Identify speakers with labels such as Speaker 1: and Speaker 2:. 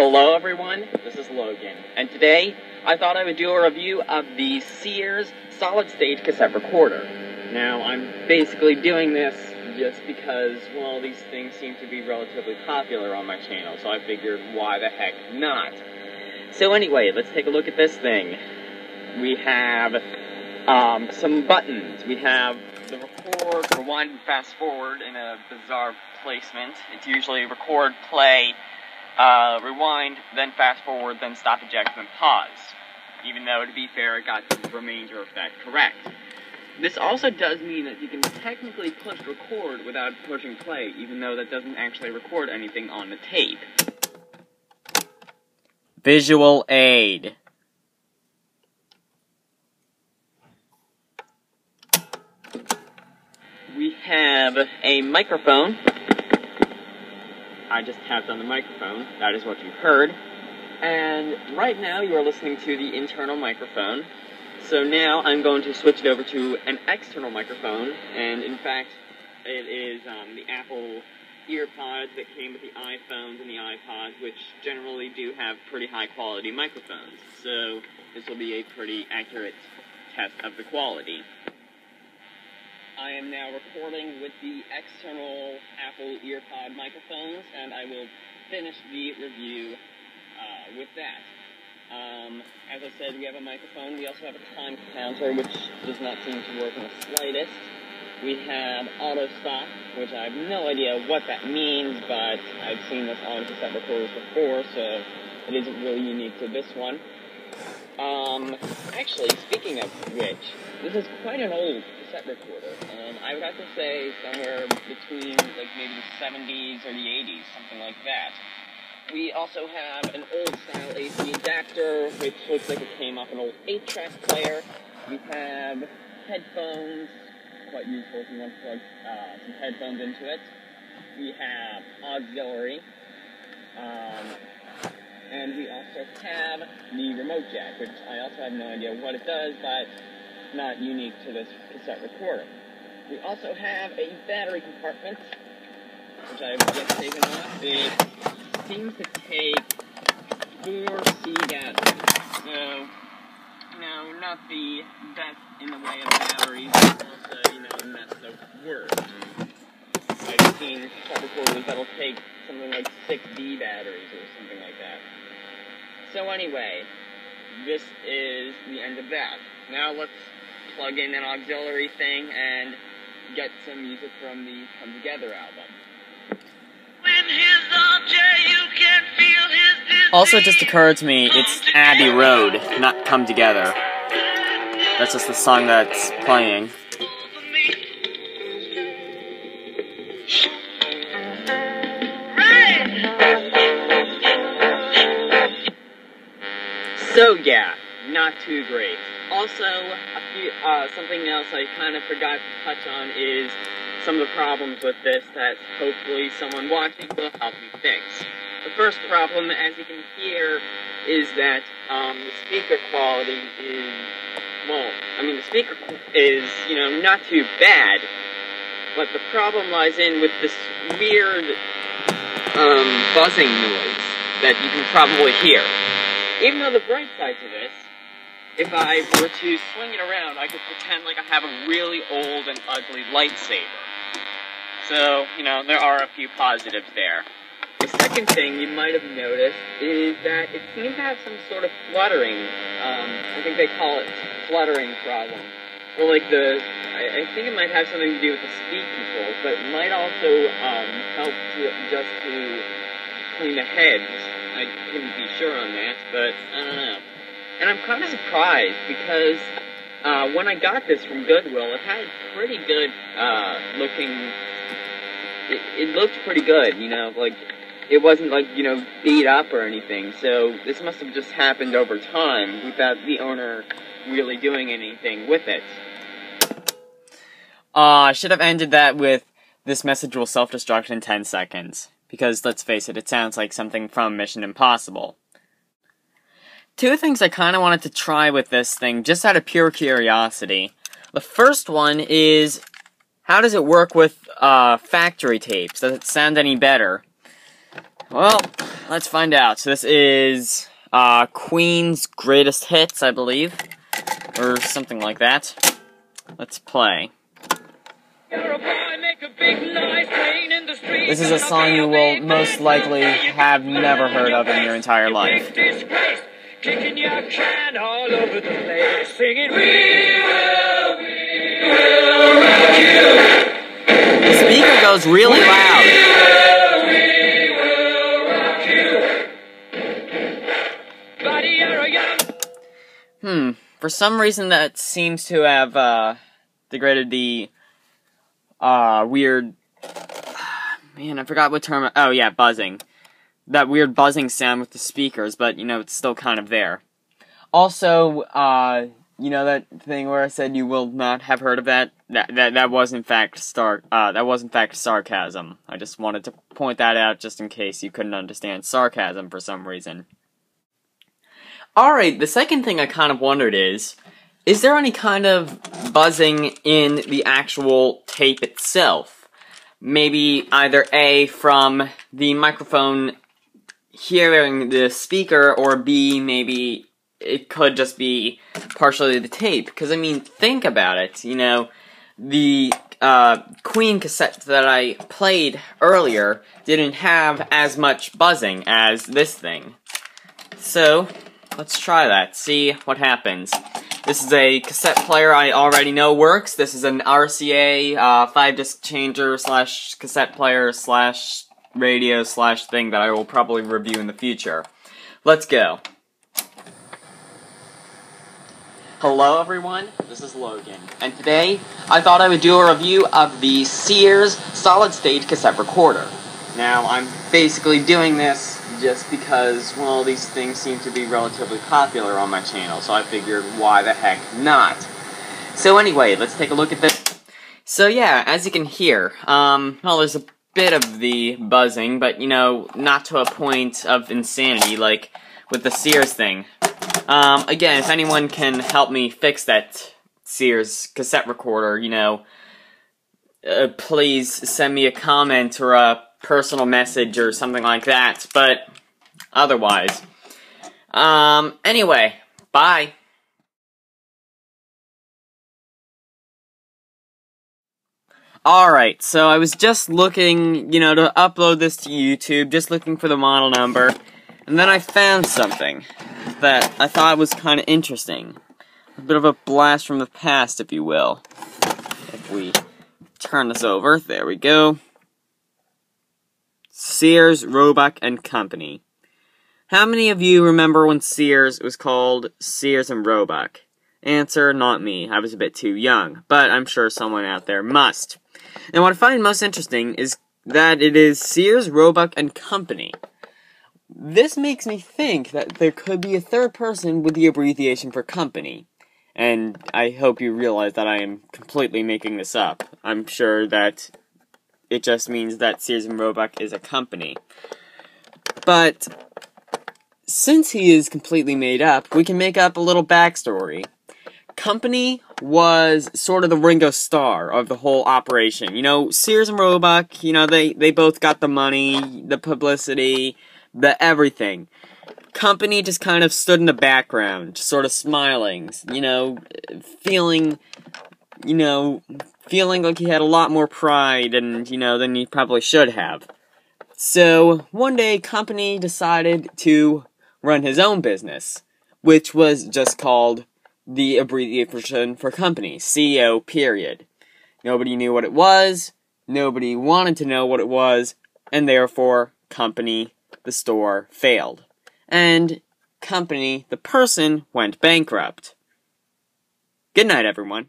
Speaker 1: Hello everyone, this is Logan, and today I thought I would do a review of the Sears solid-state cassette recorder. Now, I'm basically doing this just because, well, these things seem to be relatively popular on my channel, so I figured, why the heck not? So anyway, let's take a look at this thing. We have some buttons. We have the record, rewind, and fast forward in a bizarre placement. It's usually record, play, rewind, then fast forward, then stop, eject, then pause. Even though, to be fair, it got the remainder of that correct. This also does mean that you can technically push record without pushing play, even though that doesn't actually record anything on the tape.
Speaker 2: Visual aid.
Speaker 1: We have a microphone. I just tapped on the microphone. That is what you heard. And right now you are listening to the internal microphone. So now I'm going to switch it over to an external microphone. And in fact, it is the Apple EarPods that came with the iPhones and the iPods, which generally do have pretty high quality microphones. So this will be a pretty accurate test of the quality. I am now recording with the external Apple EarPod microphones, and I will finish the review with that. As I said, we have a microphone. We also have a time counter, which does not seem to work in the slightest. We have auto stop, which I have no idea what that means, but I've seen this on cassette recorders before, so it isn't really unique to this one. Actually, speaking of which, this is quite an old cassette recorder. I would have to say somewhere between, like, maybe the 70s or the 80s, something like that. We also have an old-style AC adapter, which looks like it came off an old 8-track player. We have headphones, quite useful if you want to plug some headphones into it. We have auxiliary, and we also have the remote jack, which I also have no idea what it does, but not unique to this cassette recorder. We also have a battery compartment, which I have just taken off. It seems to take 4 C batteries. No, not the best in the way of batteries, but also, not the worst. I've seen cassette recorders that'll take something like 6 D batteries or something like that. So anyway, this is the end of that. Now let's plug in an auxiliary thing and get some music from the Come Together album.
Speaker 2: Also, it just occurred to me, it's Abbey Road, not Come Together. That's just the song that's playing.
Speaker 1: So yeah, not too great. Also, something else I kind of forgot to touch on is some of the problems with this that hopefully someone watching will help me fix. The first problem, as you can hear, is that the speaker quality is, the speaker is, not too bad, but the problem lies in with this weird buzzing noise that you can probably hear. Even though the bright side to this, if I were to swing it around, I could pretend like I have a really old and ugly lightsaber. So, there are a few positives there. The second thing you might have noticed is that it seems to have some sort of fluttering. I think they call it fluttering problem. Or like I think it might have something to do with the speed controls, but it might also help to clean the heads. I couldn't be sure on that, but I don't know. And I'm kind of surprised because when I got this from Goodwill, it had pretty good looking. It looked pretty good, like it wasn't like beat up or anything. So this must have just happened over time without the owner really doing anything with it.
Speaker 2: I should have ended that with, "This message will self-destruct in 10 seconds. Because, let's face it sounds like something from Mission Impossible. Two things I kind of wanted to try with this thing, just out of pure curiosity. The first one is, how does it work with factory tapes? Does it sound any better? Well, let's find out. So this is Queen's Greatest Hits, I believe, or something like that. Let's play. This is a song you will most likely have never heard of in your entire life.
Speaker 3: Kicking your can all over the place, singing, we will rock you.
Speaker 2: The speaker goes really loud.
Speaker 3: We will rock you.
Speaker 2: For some reason that seems to have degraded the weird, man, I forgot what term, oh yeah, buzzing. That weird buzzing sound with the speakers, but, you know, it's still kind of there. Also, you know that thing where I said you will not have heard of that? That was in fact sarcasm. I just wanted to point that out just in case you couldn't understand sarcasm for some reason. Alright, the second thing I kind of wondered is there any kind of buzzing in the actual tape itself? Maybe either A, from the microphone hearing the speaker, or B, maybe it could just be partially the tape. Because, I mean, think about it. You know, the Queen cassette that I played earlier didn't have as much buzzing as this thing. So, let's try that, see what happens. This is a cassette player I already know works. This is an RCA 5-disc changer / cassette player / radio / thing that I will probably review in the future. Let's go. Hello everyone, this is Logan, and today I thought I would do a review of the Sears solid-state cassette recorder. Now, I'm basically doing this just because, well, these things seem to be relatively popular on my channel, so I figured, why the heck not? So anyway, let's take a look at this. So yeah, as you can hear, well, there's a bit of the buzzing, but, you know, not to a point of insanity, like with the Sears thing. Again, if anyone can help me fix that Sears cassette recorder, you know, please send me a comment or a personal message or something like that, but otherwise. Anyway, bye. Alright, so I was just looking, you know, to upload this to YouTube, just looking for the model number, and then I found something that I thought was kind of interesting. A bit of a blast from the past, if you will. If we turn this over, there we go. Sears, Roebuck and Company. How many of you remember when Sears was called Sears and Roebuck? Answer, not me. I was a bit too young, but I'm sure someone out there must. And what I find most interesting is that it is Sears, Roebuck and Company. This makes me think that there could be a third person with the abbreviation for company. And I hope you realize that I am completely making this up. I'm sure that it just means that Sears and Roebuck is a company. But since he is completely made up, we can make up a little backstory. Company was sort of the Ringo Starr of the whole operation. You know, Sears and Roebuck, you know, they both got the money, the publicity, the everything. Company just kind of stood in the background, sort of smiling, you know, feeling like he had a lot more pride and, you know, than he probably should have. So, one day, Company decided to run his own business, which was just called the abbreviation for company, CO, period. Nobody knew what it was, nobody wanted to know what it was, and therefore, Company, the store, failed. And Company, the person, went bankrupt. Good night, everyone.